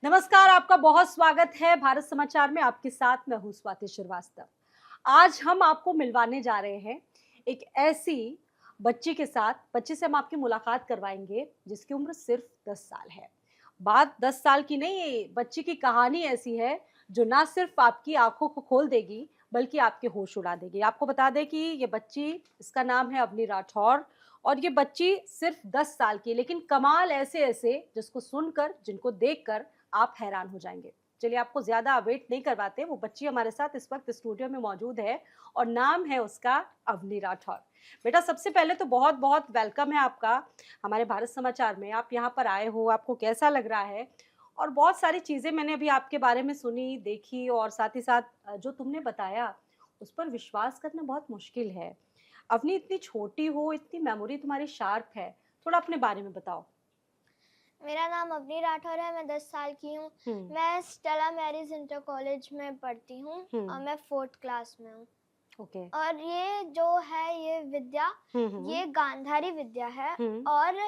नमस्कार, आपका बहुत स्वागत है भारत समाचार में। आपके साथ मैं हूँ स्वाति श्रीवास्तव। आज हम आपको मिलवाने जा रहे हैं एक ऐसी बच्ची के साथ, बच्ची से हम आपकी मुलाकात करवाएंगे जिसकी उम्र सिर्फ 10 साल है। बात 10 साल की नहीं है, बच्ची की कहानी ऐसी है जो ना सिर्फ आपकी आंखों को खोल देगी बल्कि आपके होश उड़ा देगी। आपको बता दें कि ये बच्ची, इसका नाम है अवनी राठौर और ये बच्ची सिर्फ 10 साल की, लेकिन कमाल ऐसे ऐसे जिसको सुनकर, जिनको देखकर आप हैरान हो जाएंगे। चलिए आपको ज्यादा वेट नहीं करवाते, वो बच्ची हमारे साथ इस वक्त स्टूडियो में मौजूद है और नाम है उसका अवनी राठौर। बेटा, सबसे पहले तो बहुत बहुत वेलकम है आपका हमारे भारत समाचार में। आप यहाँ पर आए हो, आपको कैसा लग रहा है? और बहुत सारी चीजें मैंने अभी आपके बारे में सुनी, देखी और साथ ही साथ जो तुमने बताया उस पर विश्वास करना बहुत मुश्किल है। अवनी, इतनी छोटी हो, इतनी मेमोरी तुम्हारी शार्प है, थोड़ा अपने बारे में बताओ। मेरा नाम अवनी राठौर है। मैं 10 साल की हूँ। हम्म। मैं स्टेला मैरिज इंटर कॉलेज में पढ़ती हूँ और हम्म। मैं 4th क्लास में हूँ। ओके। और ये जो है ये विद्या, हम्म। ये गांधारी विद्या है। हम्म। और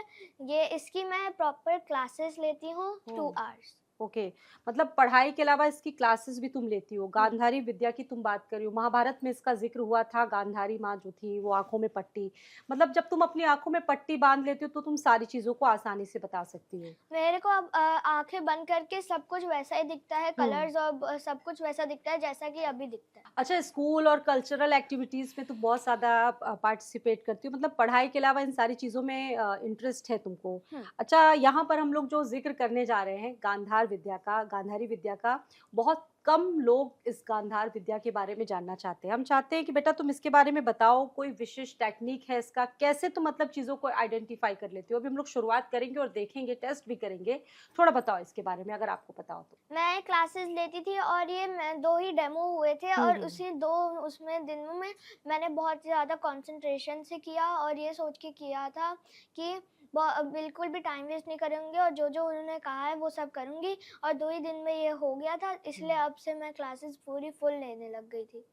ये इसकी मैं प्रॉपर क्लासेस लेती हूँ 2 ओह! आवर्स। ओके, मतलब पढ़ाई के अलावा इसकी क्लासेस भी तुम लेती हो। गांधारी विद्या की तुम बात कर रही हो, महाभारत में इसका ज़िक्र हुआ था। गांधारी माँ जो थी वो आँखों में पट्टी, मतलब जब तुम अपनी आँखों में पट्टी बाँध लेती हो तो तुम सारी चीज़ों को आसानी से बता सकती हो। मेरे को अब आंखें बंद करके सब कुछ वैसा ही दिखता है, हुँ। कलर्स और सब कुछ वैसा दिखता है जैसा कि अभी दिखता है। अच्छा, स्कूल और कल्चरल एक्टिविटीज़ में तुम बहुत ज़्यादा पार्टिसिपेट करती हो, मतलब पढ़ाई के अलावा इन सारी चीज़ों में इंटरेस्ट है तुमको। हम्म। अच्छा, यहाँ पर हम लोग जो ज़िक्र करने जा रहे हैं गांधार विद्या का, गांधारी विद्या का, बहुत कम लोग इस गांधार विद्या के बारे में जानना चाहते हैं। हम चाहते हैं कि बेटा तुम इसके बारे में बताओ, कोई विशेष टेक्निक है इसका? कैसे तुम मतलब चीज़ों को आइडेंटिफ़ाई कर लेती हो? अभी हम लोग शुरुआत करेंगे और देखेंगे, टेस्ट भी करेंगे। थोड़ा बताओ इसके बारे में अगर आपको पता हो तो। मैं क्लासेस लेती थी और ये मैं 2 ही डेमो हुए थे हुँ, और हुँ। उसी 2 उसमें दिनों में मैंने बहुत ज़्यादा कंसंट्रेशन से किया और ये सोच के किया था कि बिल्कुल भी टाइम वेस्ट नहीं करूँगी और जो-जो उन्होंने कहा है वो सब करूँगी। और 2 ही दिन में ये हो गया था, हुँ। इसलिए अब से मैं क्लासेस पूरी फुल लेने लग गई थी।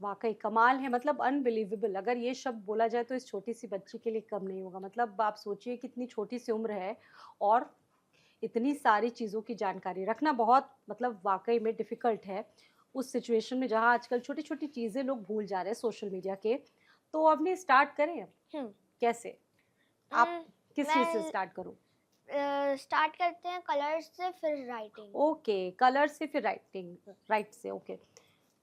वाक़ई कमाल है, मतलब अनबिलीवेबल, अगर ये शब्द बोला जाए तो इस छोटी-सी बच्ची के लिए कम नहीं होगा। मतलब आप सोचिए कितनी छोटी सी उम्र है और इतनी सारी चीज़ों की जानकारी रखना बहुत, मतलब वाक़ई में डिफ़िकल्ट है। उस सिचुएशन में जहाँ आजकल छोटी-छोटी चीज़ें लोग भूल जा रहे हैं सोशल मीडिया के। तो अवनी, स्टार्ट करें? हुँ। कैसे? आप उम, किस चीज़ से मैं स्टार्ट करूँ? स्टार्ट करते हैं कलर्स से फिर राइटिंग। ओके, कलर से फिर राइटिंग, राइट से, ओके,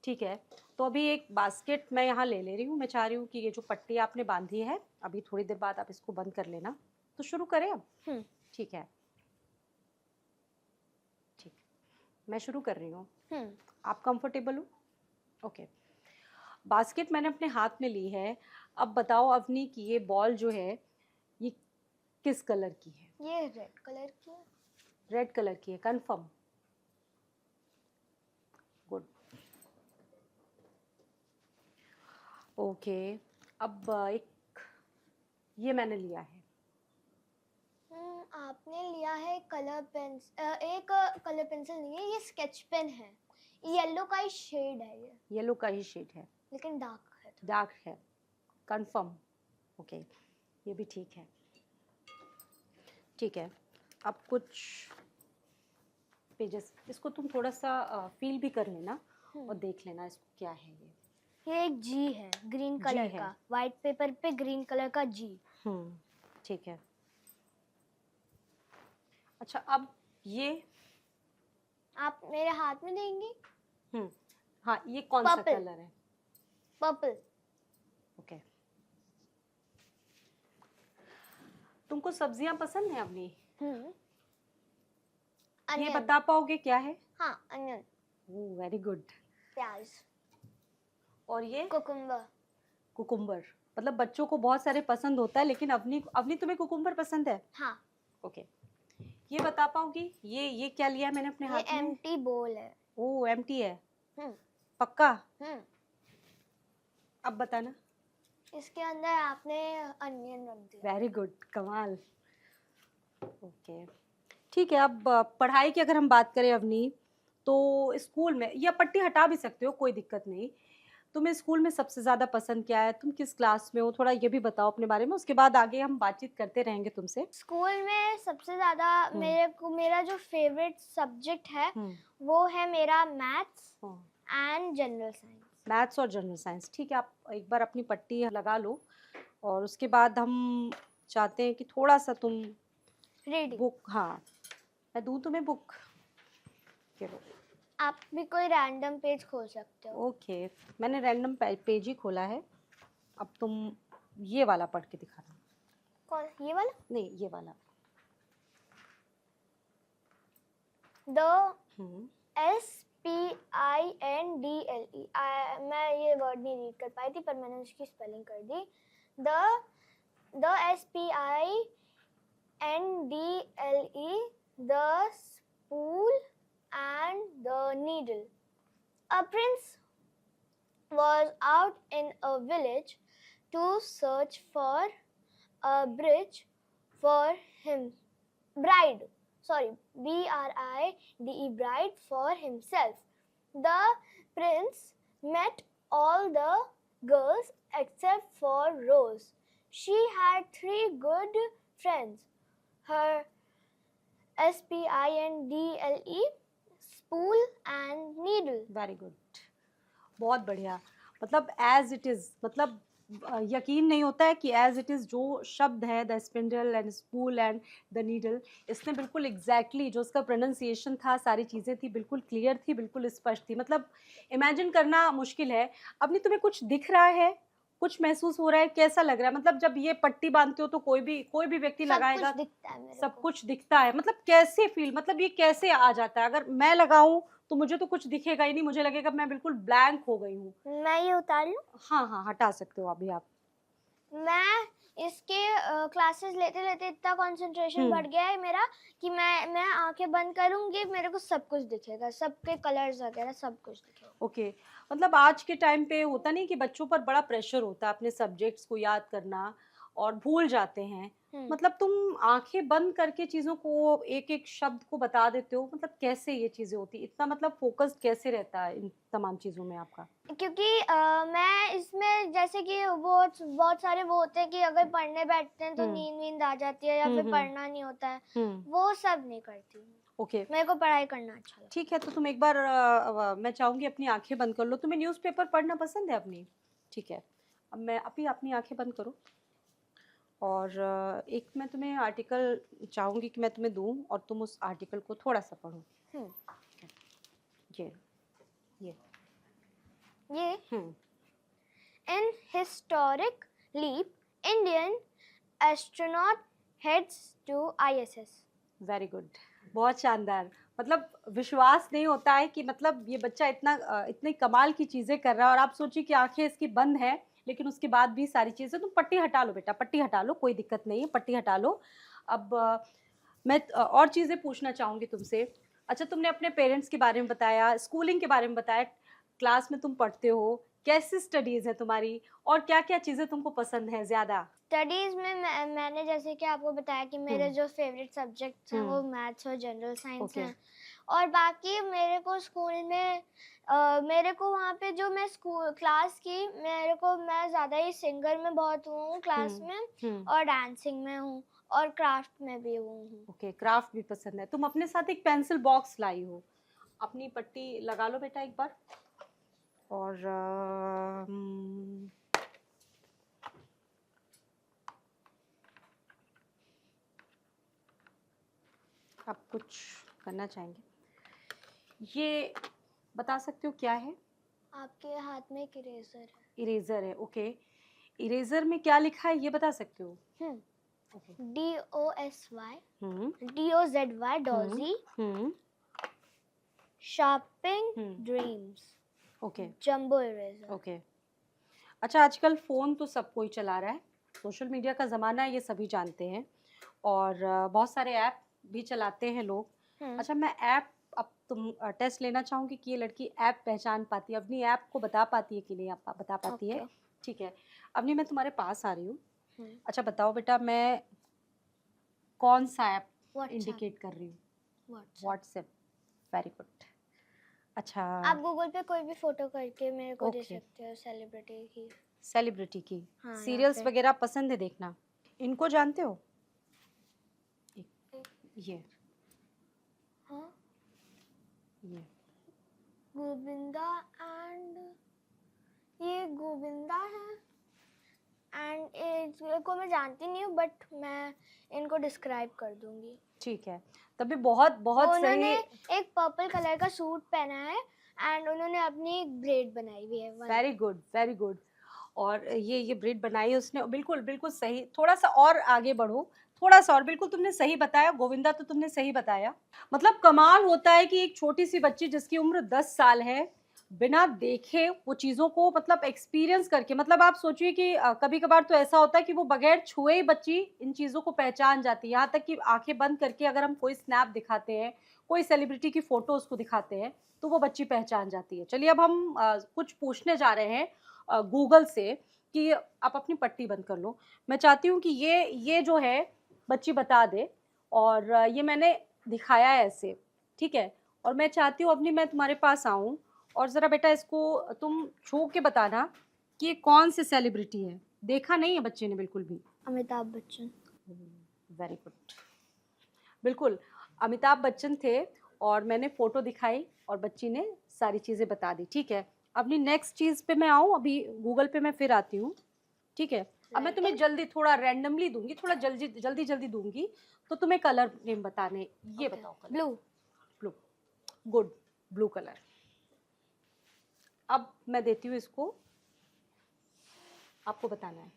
ठीक है। तो अभी एक बास्केट मैं यहाँ ले रही हूँ। मैं चाह रही हूँ कि ये जो पट्टी आपने बांधी है, अभी थोड़ी देर बाद आप इसको बंद कर लेना। तो शुरू करें अब? हुँ। ठीक है, ठीक। मैं शुरू कर रही हूँ। हुँ। आप कंफर्टेबल हो? ओके। बास्केट मैंने अपने हाथ में ली है। अब बताओ अवनी कि ये बॉल जो है, ये किस कलर की है? ये रेड कलर की है। रेड कलर की है, कंफर्म? गुड। ओके। अब एक ये मैंने लिया है। आपने लिया है एक कलर पेंसिल नहीं है, ये स्केच पेन है। येलो का ही शेड है ये, येलो का ही शेड है, लेकिन डार्क है थोड़ा। डार्क है, कंफर्म? ओके, ये भी ठीक है। ठीक है, अब कुछ पेजेस, इसको तुम थोड़ा सा फील भी कर लेना और देख लेना इसको क्या है ये। ये एक जी है, ग्रीन जी कलर है। का, व्हाइट पेपर पे ग्रीन कलर का जी। ठीक है। अच्छा, अब ये आप मेरे हाथ में देंगी? हम्म हाँ, ये कौन सा पर्पल। कलर है? पर्पल। ओके। तुमको सब्जियां पसंद है अपनी? हम्म। ये अनियन। बता पाओगे क्या है? हाँ, अनियन। ओह, वेरी गुड। प्याज। और ये? कुकुम्बर। कुकुम्बर। मतलब बच्चों को बहुत सारे पसंद होता है, लेकिन अवनी अवनी तुम्हें कुकुम्बर पसंद है? हाँ। ओके। ये बता पाओगी ये क्या लिया है मैंने अपने ये हाथ में? एम्प्टी बोल है। ओह, एम्प्टी है? हम्म। पक्का? हम्म। अब बताना। इसके अंदर आपने अनियन रख दिया। वेरी गुड, कमाल। ओके, ठीक है। अब पढ़ाई की अगर हम बात करें अवनी, तो स्कूल में, या पट्टी हटा भी सकते हो, कोई दिक्कत नहीं। तुम्हें स्कूल में सबसे ज़्यादा पसंद क्या है? तुम किस क्लास में हो? थोड़ा ये भी बताओ अपने बारे में, उसके बाद आगे हम बातचीत करते रहेंगे तुमसे। स्कूल में सबसे ज़्यादा हुँ। मेरा जो फ़ेवरेट सब्जेक्ट है, हुँ। वो है मेरा मैथ्स हाँ, एंड जनरल साइंस। मैथ्स और जनरल साइंस, ठीक है। आप एक बार अपनी पट्टी लगा लो और उसके बाद हम चाहते हैं कि थोड़ा-सा तुम रीडिंग। बुक, हाँ, मैं दूँ तुम्हें बुक? चलो, आप भी कोई रैंडम पेज खोल सकते हो। ओके, मैंने रैंडम पेज ही खोला है। अब तुम ये वाला पढ़ के दिखाना। कौन, ये वाला? नहीं, ये वाला। The hmm. SPINDLE, मैं ये वर्ड नहीं रीड कर पाई थी, पर मैंने उसकी स्पेलिंग कर दी। The SPINDLE, the spool and the needle. A prince was out in a village to search for a bridge for him bride sorry BRIDE, bride for himself. The prince met all the girls except for Rose. She had 3 good friends. Her SPINDLE, spool and needle. Very good, बहुत बढ़िया। मतलब as it is, मतलब यकीन नहीं होता है कि as it is जो शब्द है, the spindle and spool and the needle, इसने बिल्कुल एग्ज़ैक्टली जो उसका प्रोनंसिएशन था, सारी चीज़ें थी, बिल्कुल क्लियर थी, बिल्कुल स्पष्ट थी। मतलब इमेजिन करना मुश्किल है। अब नहीं तुम्हें कुछ दिख रहा है? कुछ महसूस हो रहा है? कैसा लग रहा है? मतलब जब ये पट्टी बाँधते हो तो कोई भी व्यक्ति सब लगाएगा, कुछ दिखता है मेरे सब को। कुछ दिखता है। मतलब कैसे फ़ील, मतलब ये कैसे आ जाता है? अगर मैं लगाऊँ तो मुझे तो कुछ दिखेगा ही नहीं, मुझे लगेगा मैं बिल्कुल ब्लैंक हो गई हूँ। मैं ये उतार लूँ? हाँ, हाँ, हटा सकते हो अभी आप। मैं इसके क्लासेस लेते-लेते इतना कंसंट्रेशन बढ़ हुँ, गया है मेरा कि मैं आँखें बंद करूँगी, मेरे को सब कुछ दिखेगा, सबके कलर्स वगैरह सब कुछ दिखेगा। ओके। मतलब आज के टाइम पे होता नहीं कि बच्चों पर बड़ा प्रेशर होता है अपने सब्जेक्ट्स को याद करना और भूल जाते हैं। हुँ। मतलब तुम आँखें बंद करके चीज़ों को, एक-एक शब्द को बता देते हो, मतलब कैसे ये चीज़ें होती हैं? इतना मतलब फ़ोकस्ड कैसे रहता है इन तमाम चीज़ों में आपका? क्योंकि मैं इसमें जैसे कि बहुत बहुत सारे वो होते हैं कि अगर पढ़ने बैठते हैं तो हुँ। नींद-वींद आ जाती है या हुँ, फिर हुँ। पढ़ना नहीं होता है, हुँ, वो सब नहीं करती हूँ। ओके। मेरे को पढ़ाई करना अच्छा लगता ठीक है, तो तुम एक बार मैं चाहूँगी अपनी आँखें बंद कर लो। तुम्हें न्यूज़पेपर पढ़ना पसंद है अपनी? ठीक है। अब मैं अभी अपनी आँखें बंद करो और एक मैं तुम्हें आर्टिकल चाहूँगी कि मैं तुम्हें दूँ और तुम उस आर्टिकल को थोड़ा-सा पढ़ो। है। हुँ। ये, ये। ये हुँ, In historic leap, Indian astronaut heads to ISS. Very good. बहुत शानदार। मतलब विश्वास नहीं होता है कि मतलब ये बच्चा इतनी कमाल की चीज़ें कर रहा है और आप सोचिए कि आँखें इसकी बंद हैं, लेकिन उसके बाद भी सारी चीज़ें, तुम पट्टी हटा लो बेटा, पट्टी हटा लो, कोई दिक्कत नहीं है, पट्टी हटा लो। अब मैं और चीज़ें पूछना चाहूँगी तुमसे। अच्छा, तुमने अपने पेरेंट्स के बारे में बताया, स्कूलिंग के बारे में बताया, क्लास में तुम पढ़ते हो, कैसी स्टडीज़ है तुम्हारी और क्या-क्या चीज़ें तुमको पसंद हैं ज़्यादा? स्टडीज़ में मैंने जैसे कि आपको बताया कि मेरे हुँ, जो फेवरेट सब्जेक्ट्स हैं वो हुँ, मैथ्स और जनरल साइंस ओके, हैं। और बाकी मेरे को स्कूल में मेरे को वहाँ पे जो मैं स्कूल क्लास की मैं ज़्यादा ही सिंगर में बहुत हूँ क्लास हुँ, में, हुँ। और डांसिंग में हूँ और क्राफ्ट में भी हूँ। ओके, क्राफ्ट भी पसंद है। तुम अपने साथ एक पेंसिल बॉक्स लाई हो। अपनी पट्टी लगा लो बेटा एक बार और आप कुछ करना चाहेंगे? ये बता सकते हो क्या है? आपके हाथ में एक इरेज़र है। इरेज़र है, ओके। इरेज़र में क्या लिखा है ये बता सकते हो? हुँ। ओके। DOSY, हुँ, DOZY, हुँ, डॉज़ी, हुँ, शार्पिंग हुँ, dreams, okay, jumbo eraser. Okay. अच्छा, आजकल फ़ोन तो सब कोई चला रहा है, सोशल मीडिया का ज़माना है, ये सभी जानते हैं और बहुत सारे ऐप भी चलाते हैं लोग। हुँ। अच्छा, मैं ऐप, अब तुम टेस्ट लेना चाहूँगी कि ये लड़की ऐप पहचान पाती है, अपनी ऐप को बता पाती है कि नहीं आप बता पाती है? ओके। ठीक है। अवनी, मैं तुम्हारे पास आ रही हूँ। हुँ। अच्छा बताओ बेटा, मैं कौन-सा ऐप व्हाट्सएप, इंडिकेट कर रही हूँ? व्हाट्सएप। WhatsApp, very good. अच्छा, आप गूगल पे कोई भी फोटो करके मेरे को दे ओके, सकते हो सेलिब्रिटी की। सेलिब्रिटी की। हाँ, यहाँ सीरियल्स पे। वगैरह पसंद है देखना? इनको जानते हो? ये हाँ, ये गोविंदा एंड ये गोविंदा है एंड इनको मैं जानती नहीं हूँ बट मैं इनको डिस्क्राइब कर दूंगी। ठीक है, तभी बहुत बहुत उन्होंने सही। एक पर्पल कलर का सूट पहना है एंड उन्होंने अपनी एक ब्रेड बनाई हुई है वेरी गुड, वेरी गुड। और ये ब्रेड बनाई है उसने, बिल्कुल बिल्कुल सही। थोड़ा सा और आगे बढ़ो, थोड़ा सा और। बिल्कुल तुमने सही बताया, गोविंदा तो तुमने सही बताया। मतलब कमाल होता है कि एक छोटी सी बच्ची जिसकी उम्र 10 साल है, बिना देखे वो चीज़ों को मतलब एक्सपीरियंस करके, मतलब आप सोचिए कि कभी कभार तो ऐसा होता है कि वो बगैर छुए ही बच्ची इन चीज़ों को पहचान जाती है। यहाँ तक कि आंखें बंद करके अगर हम कोई स्नैप दिखाते हैं, कोई सेलिब्रिटी की फोटो उसको दिखाते हैं, तो वो बच्ची पहचान जाती है। चलिए अब हम कुछ पूछने जा रहे हैं गूगल से कि आप अपनी पट्टी बंद कर लो। मैं चाहती हूँ कि ये जो है बच्ची बता दे, और ये मैंने दिखाया है ऐसे, ठीक है? और मैं चाहती हूँ अपनी मैं तुम्हारे पास आऊँ, और ज़रा बेटा इसको तुम छू के बताना कि ये कौन सी सेलिब्रिटी है। देखा नहीं है बच्चे ने बिल्कुल भी। अमिताभ बच्चन। Very good. बिल्कुल, अमिताभ बच्चन थे, और मैंने फ़ोटो दिखाई और बच्ची ने सारी चीज़ें बता दी, ठीक है? अपनी नेक्स्ट चीज़ पे मैं आऊँ, अभी गूगल पे मैं फिर आती हूँ, ठीक है? अब मैं तुम्हें लाइटिंग। जल्दी थोड़ा रैंडमली दूँगी, थोड़ा जल्दी दूँगी, तो तुम्हें कलर नेम बताने। ये बताओ colour. Blue. Blue, good, blue colour. अब मैं देती हूँ इसको, आपको बताना है।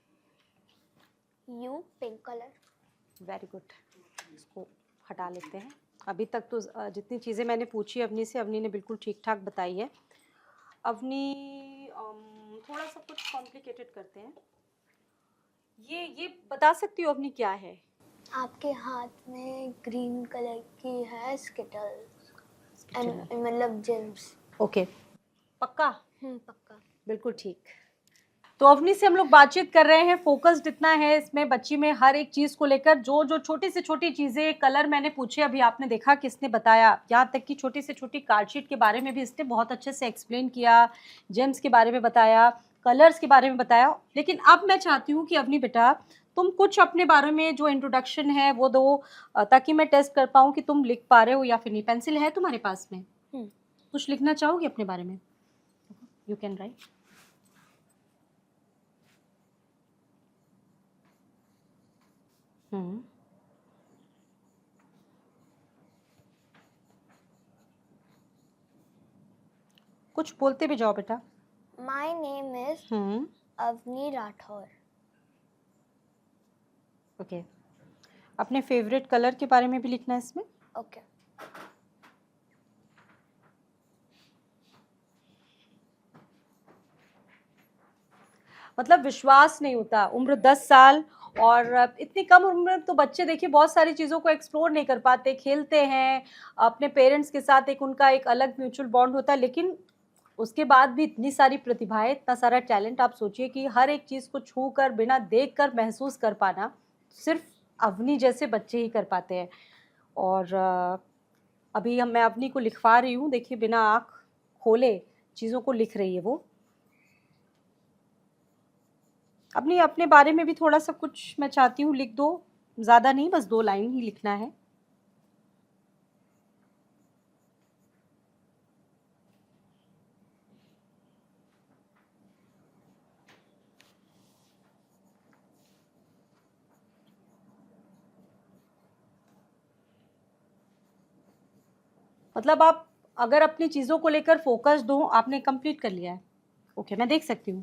You pink colour. Very good. इसको हटा लेते हैं। अभी तक तो जितनी चीज़ें मैंने पूछी अवनी से, अवनी ने बिल्कुल ठीक-ठाक बताई है। अवनी थोड़ा सा कुछ कॉम्प्लिकेटेड करते हैं। ये बता सकती हो अवनी क्या है? आपके हाथ में ग्रीन कलर की है स्किटल्स चलो, मतलब जेम्स। ओके, पक्का? पक्का। बिल्कुल ठीक। तो अवनी से हम लोग बातचीत कर रहे हैं, फोकस्ड इतना है इसमें बच्ची में हर एक चीज़ को लेकर। जो जो छोटी से छोटी चीज़ें, कलर मैंने पूछे, अभी आपने देखा किसने बताया, यहाँ तक कि छोटी से छोटी कार्डशीट के बारे में भी इसने बहुत अच्छे से एक्सप्लेन किया, जेम्स के बारे में बताया, कलर्स के बारे में बताया। लेकिन अब मैं चाहती हूँ कि अवनी बेटा तुम कुछ अपने बारे में जो इंट्रोडक्शन है वो दो, ताकि मैं टेस्ट कर पाऊँ कि तुम लिख पा रहे हो या फिर नहीं। पेंसिल है तुम्हारे पास में? कुछ लिखना चाहोगे अपने बारे में? You can write. हम्म, कुछ बोलते भी जाओ बेटा। My name is Avni Rathore. Okay, अपने फेवरेट कलर के बारे में भी लिखना है इसमें। ओके। मतलब विश्वास नहीं होता, उम्र 10 साल, और इतनी कम उम्र में तो बच्चे देखिए बहुत सारी चीज़ों को एक्सप्लोर नहीं कर पाते, खेलते हैं अपने पेरेंट्स के साथ, एक उनका एक अलग म्यूचुअल बॉन्ड होता है, लेकिन उसके बाद भी इतनी सारी प्रतिभाएं, इतना सारा टैलेंट। आप सोचिए कि हर एक चीज़ को छू कर, बिना देख कर महसूस कर पाना सिर्फ अवनी जैसे बच्चे ही कर पाते हैं। और अभी मैं अवनी को लिखवा रही हूँ, देखिए बिना आँख खोले चीज़ों को लिख रही है वो। अपनी अपने बारे में भी थोड़ा सा कुछ मैं चाहती हूँ लिख दो, ज़्यादा नहीं, बस 2 लाइन ही लिखना है। मतलब आप अगर अपनी चीज़ों को लेकर फोकस्ड हो, आपने कंप्लीट कर लिया है? ओके, मैं देख सकती हूँ।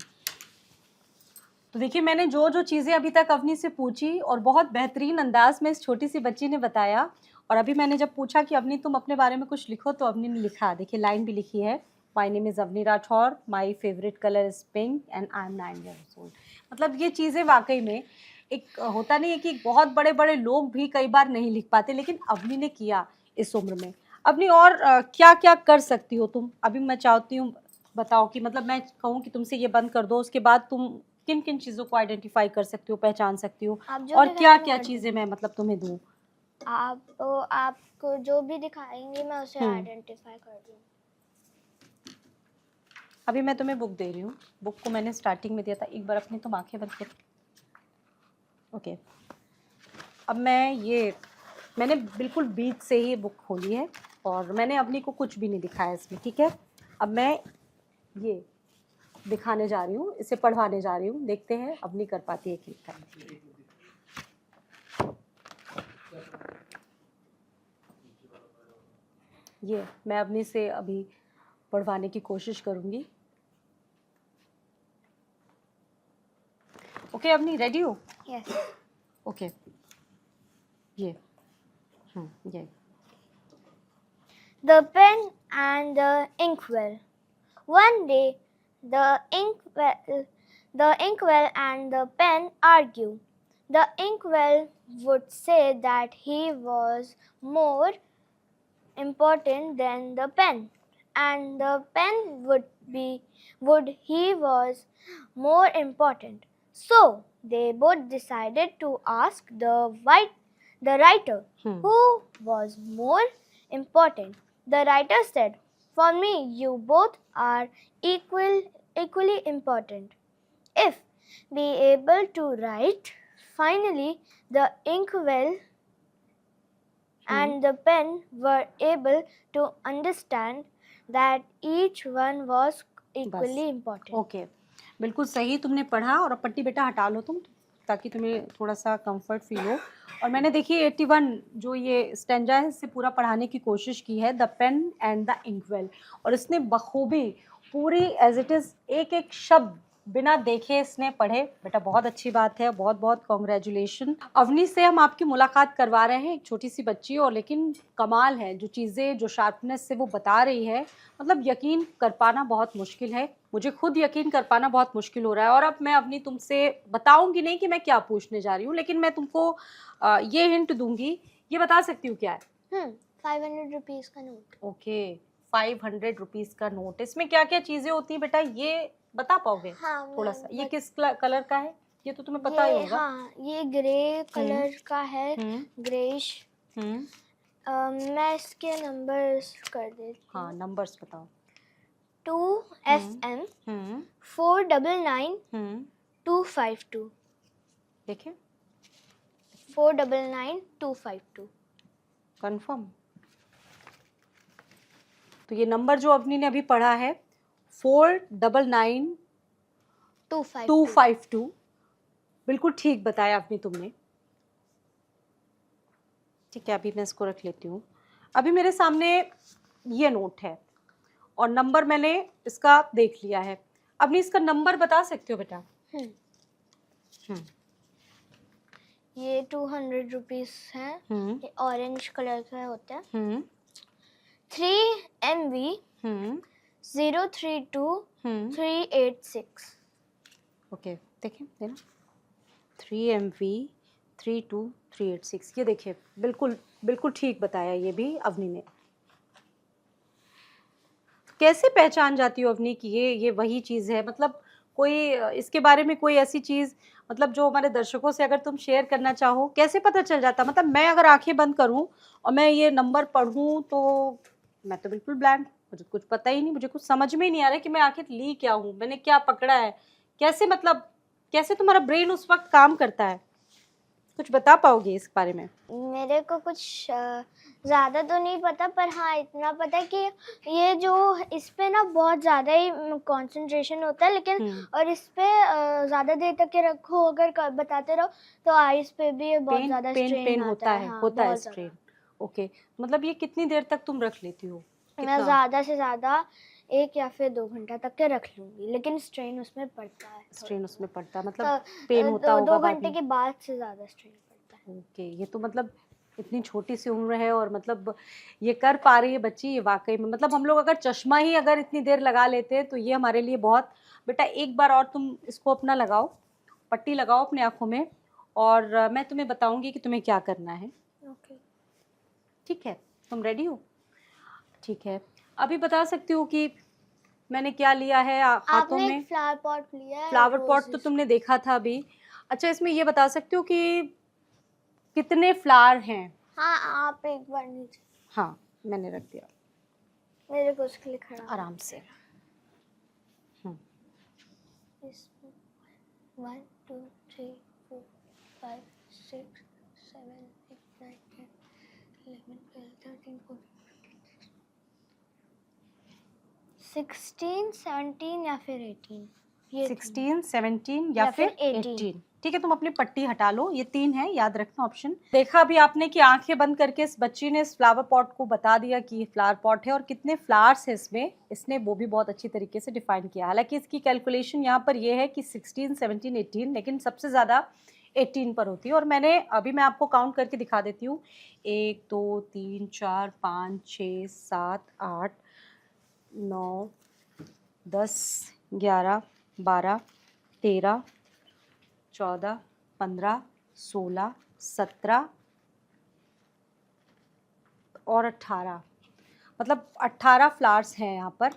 तो देखिए मैंने जो जो चीज़ें अभी तक अवनी से पूछी, और बहुत बेहतरीन अंदाज में इस छोटी सी बच्ची ने बताया। और अभी मैंने जब पूछा कि अवनी तुम अपने बारे में कुछ लिखो, तो अवनी ने लिखा, देखिए लाइन भी लिखी है, my name is Avni Rathore, my favourite colour is pink and I am 9 years old। मतलब ये चीज़ें वाकई में एक होता नहीं है कि बहुत बड़े बड़े लोग भी कई बार नहीं लिख पाते, लेकिन अवनी ने किया इस उम्र में। अवनी और क्या क्या कर सकती हो तुम? अभी मैं चाहती हूँ बताओ कि मतलब मैं कहूँ कि तुमसे ये बंद कर दो, उसके बाद तुम किन किन चीज़ों को आइडेंटिफाई कर सकती हो, पहचान सकती हो, आप जो और दिखाएंगे क्या मैं क्या कर चीज़ें दूंगी। मैं मतलब तुम्हें दूँ? आपको जो भी दिखाएंगे मैं उसे हम्म, आइडेंटिफाई कर दूंगी। अभी मैं तुम्हें बुक दे रही हूँ। बुक को मैंने स्टार्टिंग में दिया था। एक बार अपनी तुम आंखें बंद करो। ओके, अब मैंने बिल्कुल बीच से ही बुक खोली है और मैंने अपनी को कुछ भी नहीं दिखाया इसमें, ठीक है। अब मैं ये दिखाने जा रही हूँ, इसे पढ़वाने जा रही हूँ। देखते हैं अब नहीं कर पाती है क्लिक करने। ये मैं अपनी से अभी पढ़वाने की कोशिश करूँगी। ओके, अपनी रेडी हो? यस। ओके, ये ये The pen and the inkwell. One day, the inkwell and the pen argue. The inkwell would say that he was more important than the pen, and the pen would he was more important. So they both decided to ask the writer who was more important. The writer said, "For me, you both are equally important." If be able to write, finally the inkwell and the pen were able to understand that each one was equally important. Okay, बिल्कुल सही तुमने पढ़ा। और अब पट्टी बेटा हटा लो तुम, ताकि तुम्हें थोड़ा सा कंफर्ट फील हो। और मैंने देखिए 81 जो ये स्टेंजा है इससे पूरा पढ़ाने की कोशिश की है, द पेन एंड द इंकवेल। और इसने बखूबी पूरी एज इट इज़ एक एक शब्द बिना देखे इसने पढ़े। बेटा बहुत अच्छी बात है, बहुत बहुत कॉन्ग्रेचुलेशन। अवनी से हम आपकी मुलाकात करवा रहे हैं, एक छोटी सी बच्ची। और लेकिन कमाल है जो चीज़ें, जो शार्पनेस से वो बता रही है, मतलब यकीन कर पाना बहुत मुश्किल है। मुझे खुद यकीन कर पाना बहुत मुश्किल हो रहा है। और अब मैं अपनी तुमसे बताऊंगी नहीं कि मैं क्या पूछने जा रही हूँ, लेकिन मैं तुमको ये हिंट दूंगी। ये बता सकती हूँ क्या है? 500 रुपीज़ का नोट। ओके, 500 रुपीज़ का नोट। इसमें क्या क्या चीज़ें होती हैं बेटा, ये बता पाओगे? हाँ, थोड़ा सा। ये किस कलर का है? ये तो तुम्हें पता ही होगा। हाँ, ये ग्रे कलर का है, ग्रेइश। मैं इसके नंबर्स कर देती हूँ। हाँ, नंबर्स बताओ। 2SM 499 252। देखिए, 499 252। कंफर्म? तो ये नंबर जो अपनी ने अभी पढ़ा है 499 252, बिल्कुल ठीक बताया अपनी तुमने। ठीक है, अभी मैं इसको रख लेती हूँ। अभी मेरे सामने ये नोट है और नंबर मैंने इसका देख लिया है। अपनी इसका नंबर बता सकते हो बेटा? ये 200 रुपीज़ है। ये ऑरेंज कलर का होता है। 3MV 032 386। ओके, देखिए देना, 3MV 32386। ये देखिए, बिल्कुल बिल्कुल ठीक बताया ये भी अवनी ने। कैसे पहचान जाती हो अवनी कि ये वही चीज़ है? मतलब कोई इसके बारे में कोई ऐसी चीज़, मतलब जो हमारे दर्शकों से अगर तुम शेयर करना चाहो, कैसे पता चल जाता? मतलब मैं अगर आंखें बंद करूं और मैं ये नंबर पढ़ूं तो मैं तो बिल्कुल ब्लैंक, मुझे कुछ पता ही नहीं, मुझे कुछ समझ में ही नहीं आ रहा कि मैं आखिर ली क्या हूँ, मैंने क्या पकड़ा है, कैसे, मतलब कैसे तुम्हारा ब्रेन उस वक्त काम करता है? कुछ बता पाओगे इस बारे में? मेरे को कुछ ज़्यादा तो नहीं पता, पर हाँ इतना पता है कि ये जो इस पे ना बहुत ज़्यादा ही कंसंट्रेशन होता है, लेकिन और इस पे ज़्यादा देर तक के रखो अगर बताते रहो तो आईज पे भी बहुत ज़्यादा स्ट्रेन होता है, हाँ, होता है बहुत स्ट्रेन। ओके, मतलब ये कितनी देर तक तुम रख लेती हो? मैं ज़्यादा से ज़्यादा 1 या फिर 2 घंटा तक के रख लूँगी, लेकिन स्ट्रेन उसमें पड़ता है। स्ट्रेन उसमें पड़ता है, मतलब पेन होता होगा 2 घंटे के बाद से ज़्यादा स्ट्रेन पड़ता है। ओके, ये तो मतलब इतनी छोटी सी उम्र है और मतलब ये कर पा रही है बच्ची, ये वाकई में, मतलब हम लोग अगर चश्मा ही अगर इतनी देर लगा लेते हैं तो ये हमारे लिए बहुत। बेटा एक बार और तुम इसको अपना लगाओ, पट्टी लगाओ अपनी आँखों में, और मैं तुम्हें बताऊंगी कि तुम्हें क्या करना है। ओके, ठीक है, तुम रेडी हो? ठीक है, अभी बता सकती हो कि मैंने क्या लिया है हाथों में? फ्लावर पॉट लिया है। फ्लावर पॉट तो तुमने देखा था अभी। अच्छा, इसमें ये बता सकते हो कि कितने फ्लावर हैं? हाँ, आप एक बार नीचे। हाँ, मैंने रख दिया। मेरे को उसके लिए खड़ा आराम से। इसमें 1 2 3 4 5 6 7 8 9 10 11 12 13 14 16 17 या फिर 18 ये 16, 17 या या फिर फिर 18। 18। ठीक है, तुम अपनी पट्टी हटा लो, ये 3 है, याद रखना ऑप्शन। देखा अभी आपने कि आंखें बंद करके इस बच्ची ने इस फ्लावर पॉट को बता दिया कि ये फ्लावर पॉट है और कितने फ्लावर्स है इसमें, इसने वो भी बहुत अच्छी तरीके से डिफाइन किया। हालांकि इसकी कैलकुलेशन यहाँ पर ये है कि 16, 17, 18, लेकिन सबसे ज़्यादा 18 पर होती है। और मैं आपको काउंट करके दिखा देती हूँ, 1 2 3 4 5 6 7 8 9 10 11 12 13 14 15 16 17 और 18, मतलब 18 फ्लावर्स हैं यहाँ पर,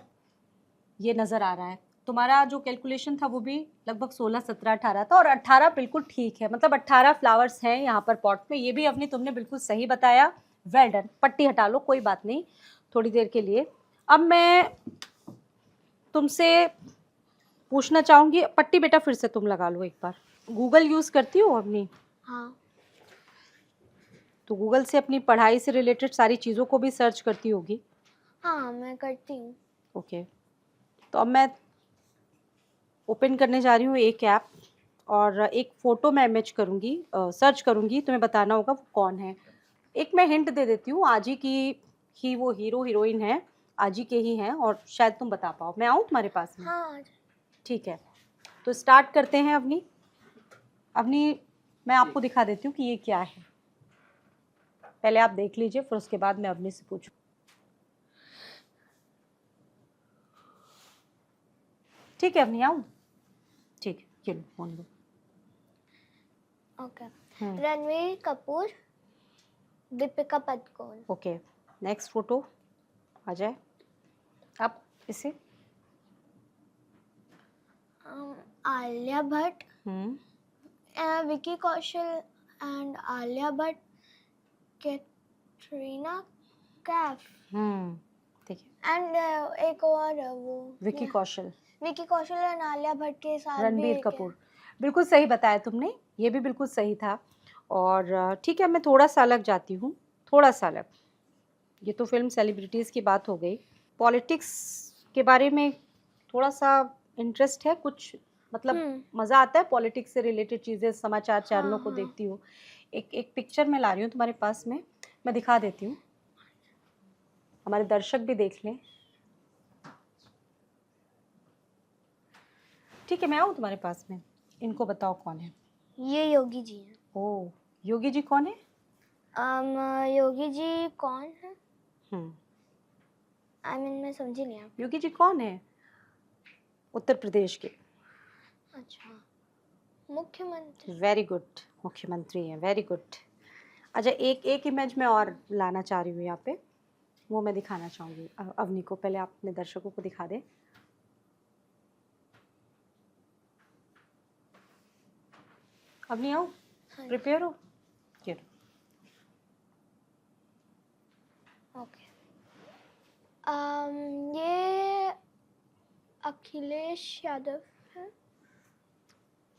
ये नज़र आ रहा है। तुम्हारा जो कैलकुलेशन था वो भी लगभग 16 17 18 था और 18 बिल्कुल ठीक है, मतलब 18 फ्लावर्स हैं यहाँ पर पॉट में। ये भी अपनी तुमने बिल्कुल सही बताया, वेल डन। पट्टी हटा लो, कोई बात नहीं, थोड़ी देर के लिए। अब मैं तुमसे पूछना चाहूँगी, पट्टी बेटा फिर से तुम लगा लो एक बार। गूगल यूज़ करती हो अपनी? हाँ। तो गूगल से अपनी पढ़ाई से रिलेटेड सारी चीज़ों को भी सर्च करती होगी? हाँ मैं करती हूँ। ओके, तो अब मैं ओपन करने जा रही हूँ एक ऐप और एक फ़ोटो मैं इमेज करूँगी, सर्च करूँगी, तुम्हें बताना होगा वो कौन है। एक मैं हिंट दे देती हूँ, आज ही की ही वो हीरो हीरोइन है, आज ही के ही हैं और शायद तुम बता पाओ। मैं आऊँ तुम्हारे पास में? हाँ। ठीक है, तो स्टार्ट करते हैं। अवनी मैं आपको दिखा देती हूँ कि ये क्या है, पहले आप देख लीजिए, फिर उसके बाद मैं अवनी से पूछूँ। ठीक है अवनी, आऊँ? ठीक है, ये लो फोन लो। Okay. Ranveer Kapoor, Deepika Padukone. Okay, next photo आ जाए अब इसे। आलिया भट्ट, विकी कौशल एंड आलिया भट्ट, कैटरीना कैफ ठीक है, एंड एक और वो विकी कौशल एंड आलिया भट्ट के साथ भी रणबीर एक है। कपूर। बिल्कुल सही बताया तुमने, ये भी बिल्कुल सही था। और ठीक है, मैं थोड़ा सा अलग जाती हूँ, थोड़ा सा अलग। ये तो फिल्म सेलिब्रिटीज़ की बात हो गई, पॉलिटिक्स के बारे में थोड़ा सा इंटरेस्ट है कुछ, मतलब मज़ा आता है पॉलिटिक्स से रिलेटेड चीज़ें, समाचार चैनलों को देखती हूँ। एक पिक्चर मैं ला रही हूँ तुम्हारे पास में, मैं दिखा देती हूँ, हमारे दर्शक भी देख लें। ठीक है, मैं आऊँ तुम्हारे पास में, इनको बताओ कौन है। ये योगी जी हैं। ओह, योगी जी कौन है? योगी जी कौन है? आई मीन मैं समझी नहीं। आप योगी जी कौन है? उत्तर प्रदेश के। अच्छा, मुख्यमंत्री। वेरी गुड, मुख्यमंत्री हैं, वेरी गुड। अच्छा, एक इमेज मैं और लाना चाह रही हूँ यहाँ पे, वो मैं दिखाना चाहूँगी अवनी को। पहले आप अपने दर्शकों को दिखा दें। अवनी आओ, प्रिपेयर हो? ये ओके। ये अखिलेश यादव है।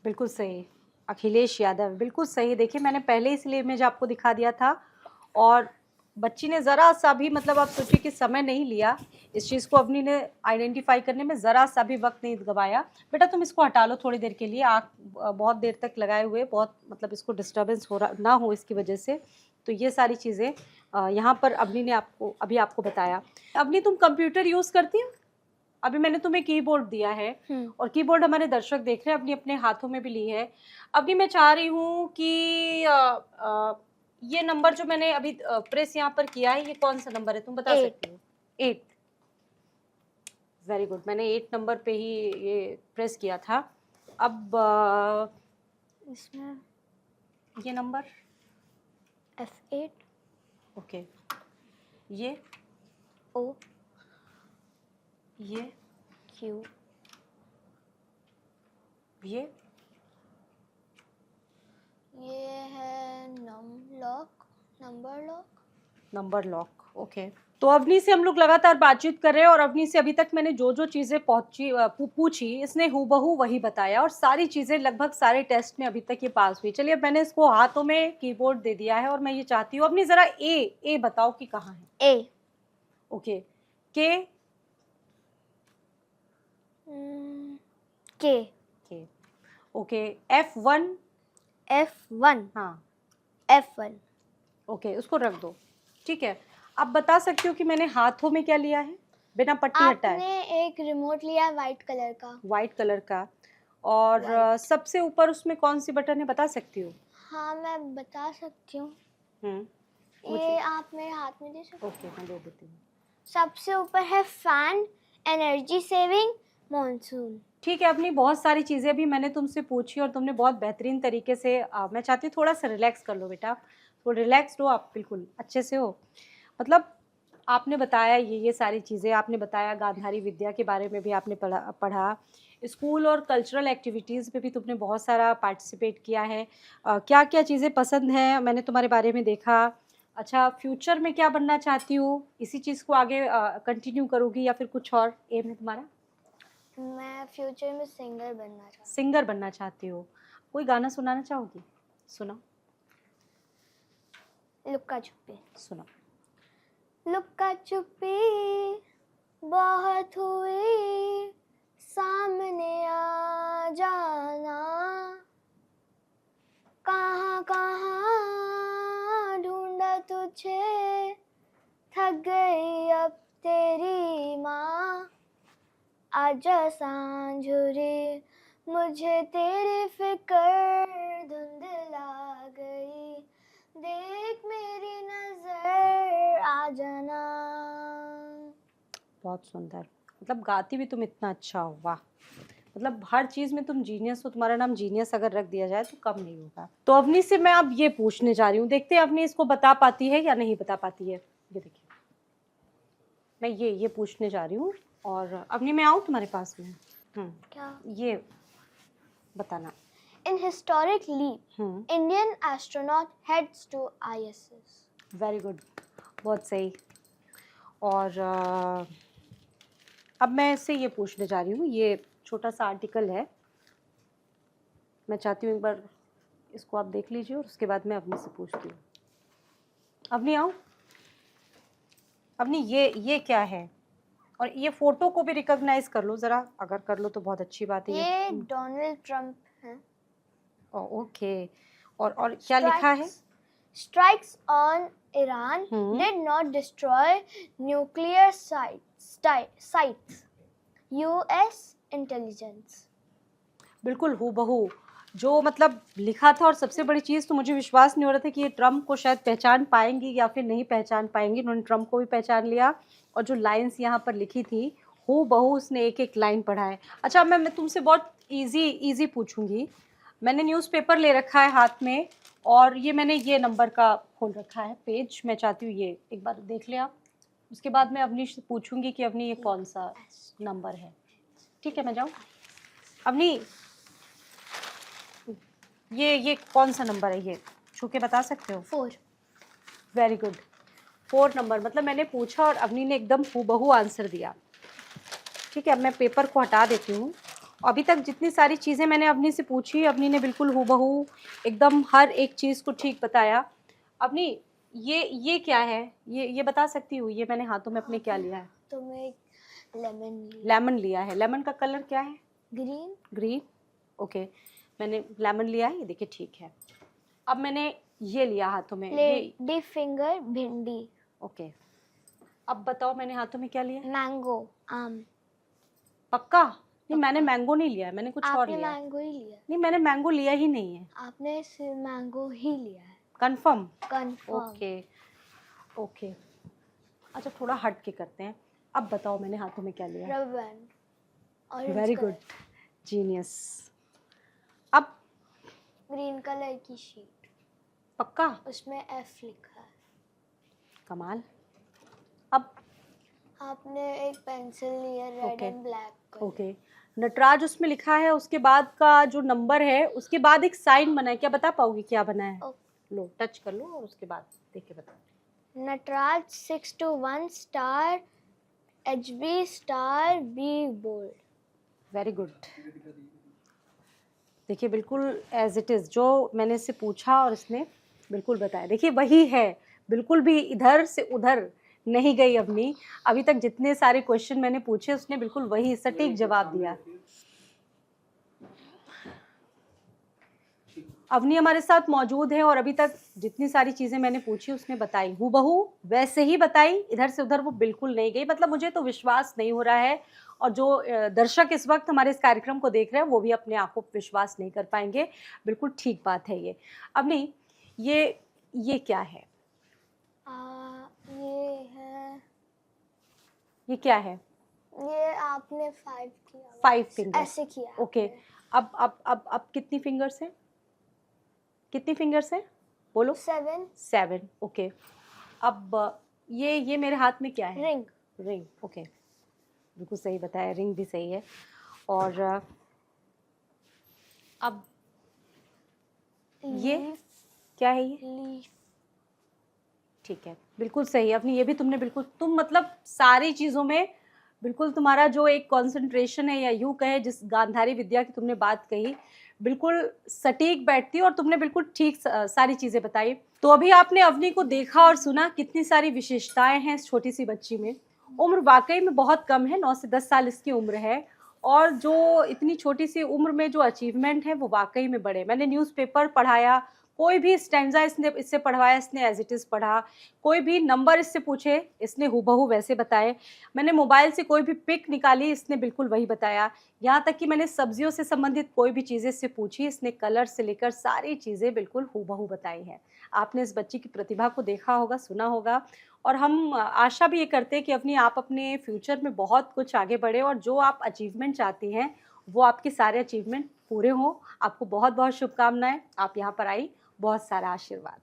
बिल्कुल सही, अखिलेश यादव, बिल्कुल सही। देखिए, मैंने पहले इसलिए इमेज आपको दिखा दिया था और बच्ची ने ज़रा सा भी, मतलब आप सोचिए कि समय नहीं लिया इस चीज़ को, अवनी ने आइडेंटिफाई करने में ज़रा सा भी वक्त नहीं गवाया। बेटा तुम इसको हटा लो थोड़ी देर के लिए, आँख बहुत देर तक लगाए हुए, बहुत मतलब इसको डिस्टर्बेंस हो रहा ना हो इसकी वजह से। तो ये सारी चीज़ें यहाँ पर अवनी ने अभी आपको बताया। अवनी, तुम कंप्यूटर यूज़ करती हो? अभी मैंने तुम्हें कीबोर्ड दिया है और कीबोर्ड हमारे दर्शक देख रहे हैं, अपनी अपने हाथों में भी ली है। अभी मैं चाह रही हूँ कि ये नंबर जो मैंने अभी प्रेस यहाँ पर किया है, ये कौन सा नंबर है, तुम बता सकती हो? 8। वेरी गुड, मैंने 8 नंबर पे ही ये प्रेस किया था। अब इसमें ये नंबर F8। ओके, ये O, ये Q, ये है number lock. Number lock, okay. तो अवनी से हम लोग लगातार बातचीत कर रहे हैं और अवनी से अभी तक मैंने जो जो चीज़ें पूछी इसने हूबहू वही बताया और सारी चीज़ें लगभग सारे टेस्ट में अभी तक ये पास हुई। चलिए अब मैंने इसको हाथों में कीबोर्ड दे दिया है और मैं ये चाहती हूँ अवनी ज़रा ए बताओ कि कहाँ है। ए। ओके। के। के। के। ओके। F1। F1। हाँ। F1। ओके, उसको रख दो। ठीक है, आप बता सकते हो कि मैंने हाथों में क्या लिया है बिना पट्टी हटाए? आपने एक रिमोट लिया है वाइट कलर का। वाइट कलर का। और White। सबसे ऊपर उसमें कौन सी बटन है बता सकती हो? हाँ मैं बता सकती हूँ। हम्म। ये आप मेरे हाथ में दे सकते हो। ओके, मैं दे देती हूँ। सबसे ऊपर है फैन, एनर्जी सेविंग, मॉनसून। ठीक है, अपनी बहुत सारी चीज़ें भी मैंने तुमसे पूछी और तुमने बहुत बेहतरीन तरीके से मैं चाहती हूँ थोड़ा सा रिलैक्स कर लो बेटा। तो रिलैक्स हो आप, बिल्कुल अच्छे से हो। मतलब आपने बताया ये सारी चीज़ें आपने बताया, गांधारी विद्या के बारे में भी आपने पढ़ा। स्कूल और कल्चरल एक्टिविटीज़ में भी तुमने बहुत सारा पार्टिसिपेट किया है। क्या क्या चीज़ें पसंद हैं मैंने तुम्हारे बारे में देखा। अच्छा, फ्यूचर में क्या बनना चाहती हो? इसी चीज़ को आगे कंटिन्यू करोगी या फिर कुछ और एम है तुम्हारा? मैं फ्यूचर में सिंगर बनना चाहती हूँ। सिंगर बनना चाहती हो? कोई गाना सुनाना चाहोगी? सुनाओ। लुक्का छुपी। सुनाओ। लुक्का छुपी बहुत हुई, सामने आ जाना, कहाँ कहाँ ढूंढा तुझे, थक गई अब तेरी माँ, आजा सांझ हुई, मुझे तेरी फिक्र धुंधला गई, देख मेरी नजर आ जाना। बहुत सुंदर। मतलब गाती भी तुम इतना अच्छा हो, वाह। मतलब हर चीज में तुम जीनियस हो, तुम्हारा नाम जीनियस अगर रख दिया जाए तो कम नहीं होगा। तो अवनी से मैं अब ये पूछने जा रही हूँ, देखते हैं अवनी इसको बता पाती है या नहीं बता पाती है। ये देखिए, मैं ये पूछने जा रही हूँ। और अवनी मैं आऊँ तुम्हारे पास में? क्या? ये बताना। In historic leap, Indian astronaut heads to ISS. Very good, बहुत सही। और अब मैं इससे ये पूछने जा रही हूँ, ये छोटा सा आर्टिकल है, मैं चाहती हूँ एक बार इसको आप देख लीजिए और उसके बाद मैं अवनी से पूछती हूँ। अवनी आओ। अवनी ये क्या है? और ये फोटो को भी रिकॉग्नाइज कर लो ज़रा, अगर कर लो तो बहुत अच्छी बात है। ये डोनाल्ड ट्रंप है। ओके। और क्या लिखा है? Strikes on Iran did not destroy nuclear sites. US intelligence. बिल्कुल हूबहू जो मतलब लिखा था। और सबसे बड़ी चीज़ तो मुझे विश्वास नहीं हो रहा था कि ये ट्रम्प को शायद पहचान पाएंगी या फिर नहीं पहचान पाएंगी। उन्होंने ट्रम्प को भी पहचान लिया और जो लाइंस यहाँ पर लिखी थी हूबहू उसने एक एक लाइन पढ़ा है। अच्छा, मैं तुमसे बहुत इजी पूछूंगी। मैंने न्यूज़पेपर ले रखा है हाथ में और ये मैंने ये नंबर का खोल रखा है पेज, मैं चाहती हूँ ये एक बार देख ले आप। उसके बाद मैं अवनी से पूछूंगी कि अवनी ये कौन सा नंबर है। ठीक है, मैं जाऊँ? अवनी ये कौन सा नंबर है? ये छू के बता सकते हो? 4. Very good, 4 number. मतलब मैंने पूछा और अवनी ने एकदम हूबहू आंसर दिया। ठीक है, अब मैं पेपर को हटा देती हूँ। अभी तक जितनी सारी चीज़ें मैंने अवनी से पूछी, अवनी ने बिल्कुल हूबहू एकदम हर एक चीज़ को ठीक बताया। अवनी ये क्या है? ये बता सकती हूँ? ये मैंने हाथों में अपने क्या लिया है? तो मैं लेमन लेमन लिया है। लेमन का कलर क्या है? ग्रीन। ग्रीन। ओके, मैंने लेमन लिया है, ये देखिए ठीक है। अब मैंने ये लिया हाथों में, ये लेडी फिंगर भिंडी। ओके। अब बताओ मैंने हाथों में क्या लिया? मैंगो आम। पक्का? नहीं, मैंने मैंगो नहीं लिया है, मैंने कुछ और आपने लिया है। मैंगो ही लिया। नहीं, मैंने मैंगो लिया ही नहीं है। आपने सिर्फ मैंगो ही लिया है। कंफर्म? कंफर्म। Okay okay. अच्छा, थोड़ा हट के करते हैं। अब बताओ मैंने हाथों में क्या लिया? Rubber band. Very good, genius. अब ग्रीन कलर की शीट। पक्का? उसमें एफ लिखा है। कमाल। अब आपने एक पेंसिल लिया red and black. Okay, Natraj उसमें लिखा है, उसके बाद का जो नंबर है उसके बाद एक साइन बना है, क्या बता पाओगी क्या बना है? लो टच कर लो और उसके बाद देख के बताओ। Natraj 621 star HB star B bold. Very good. देखिए बिल्कुल एज इट इज़ जो मैंने इससे पूछा और इसने बिल्कुल बताया। देखिए वही है, बिल्कुल भी इधर से उधर नहीं गई अवनी। अभी तक जितने सारे क्वेश्चन मैंने पूछे उसने बिल्कुल वही सटीक जवाब दिया। अवनी हमारे साथ मौजूद है और अभी तक जितनी सारी चीज़ें मैंने पूछी उसने बताई, हूबहू वैसे ही बताई, इधर से उधर वो बिल्कुल नहीं गई। मतलब मुझे तो विश्वास नहीं हो रहा है और जो दर्शक इस वक्त हमारे इस कार्यक्रम को देख रहे हैं वो भी अपने आंखों पर विश्वास नहीं कर पाएंगे। बिल्कुल ठीक बात है ये। अवनी ये क्या है? ये क्या है? ये आपने 5 किया, 5 फिंगर ऐसे किया ओके। आपने। अब कितनी फिंगर्स है? कितनी फिंगर्स है बोलो? 7 7 ओके। अब ये मेरे हाथ में क्या है? रिंग। रिंग ओके, बिल्कुल सही बताया, रिंग भी सही है। और अब ये क्या है? ये लीफ। ठीक है, बिल्कुल सही है। अपनी ये भी तुमने बिल्कुल, तुम मतलब सारी चीज़ों में बिल्कुल तुम्हारा जो एक कंसंट्रेशन है या यूँ कहे जिस गांधारी विद्या की तुमने बात कही बिल्कुल सटीक बैठती है और तुमने बिल्कुल ठीक सारी चीज़ें बताई। तो अभी आपने अवनी को देखा और सुना, कितनी सारी विशेषताएं हैं इस छोटी सी बच्ची में। उम्र वाकई में बहुत कम है, 9 से 10 साल इसकी उम्र है और जो इतनी छोटी सी उम्र में जो अचीवमेंट है वो वाकई में बड़े। मैंने न्यूज़पेपर पढ़ाया, कोई भी स्टैंजा इससे पढ़वाया इसने एज इट इज़ पढ़ा, कोई भी नंबर इससे पूछे इसने हूबहू वैसे बताए, मैंने मोबाइल से कोई भी पिक निकाली इसने बिल्कुल वही बताया, यहाँ तक कि मैंने सब्जियों से संबंधित कोई भी चीज़ें इससे पूछी इसने कलर से लेकर सारी चीज़ें बिल्कुल हूबहू बताई हैं। आपने इस बच्ची की प्रतिभा को देखा होगा, सुना होगा और हम आशा भी ये करते हैं कि आप अपने फ्यूचर में बहुत कुछ आगे बढ़े और जो आप अचीवमेंट चाहती हैं वो आपके सारे अचीवमेंट पूरे हों। आपको बहुत बहुत शुभकामनाएं। आप यहाँ पर आई, बहुत सारा आशीर्वाद।